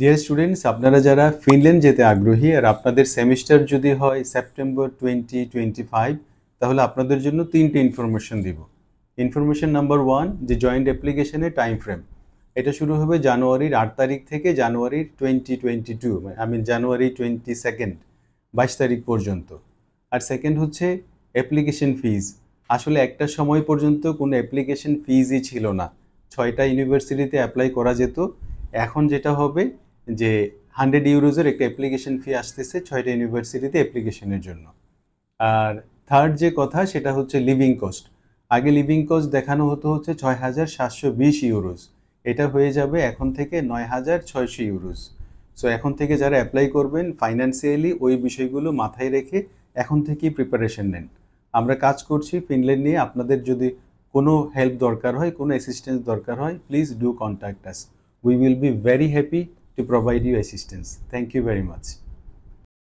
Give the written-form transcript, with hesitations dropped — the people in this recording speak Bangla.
ডিয়ার স্টুডেন্টস, আপনারা যারা ফিনল্যান্ড যেতে আগ্রহী আর আপনাদের সেমিস্টার যদি হয় সেপ্টেম্বর 2025, তাহলে আপনাদের জন্য তিনটে ইনফরমেশন দিব। ইনফরমেশন নাম্বার 1, যে জয়েন্ট অ্যাপ্লিকেশনের টাইম ফ্রেম। এটা শুরু হবে জানুয়ারির 8 তারিখ থেকে জানুয়ারির 2022, জানুয়ারি 22nd, 22 তারিখ পর্যন্ত। আর সেকেন্ড হচ্ছে অ্যাপ্লিকেশন ফিজ। আসলে একটা সময় পর্যন্ত কোনো অ্যাপ্লিকেশন ফিজই ছিল না, 6টা ইউনিভার্সিটিতে অ্যাপ্লাই করা যেত। এখন যেটা হবে যে 100 ইউরোজের একটা অ্যাপ্লিকেশন ফি আসতেছে 6টা ইউনিভার্সিটিতে অ্যাপ্লিকেশনের জন্য। আর থার্ড যে কথা সেটা হচ্ছে লিভিং কস্ট। আগে লিভিং কস্ট দেখানো হতো হচ্ছে 6,720 ইউরোজ, এটা হয়ে যাবে এখন থেকে 9,600 ইউরোজ। সো এখন থেকে যারা অ্যাপ্লাই করবেন ফাইন্যান্সিয়ালি ওই বিষয়গুলো মাথায় রেখে এখন থেকেই প্রিপারেশন নেন। আমরা কাজ করছি ফিনল্যান্ড নিয়ে। আপনাদের যদি কোনো হেল্প দরকার হয়, কোনো অ্যাসিস্ট্যান্স দরকার হয়, please do contact us. We will be very happy to provide you assistance. Thank you very much.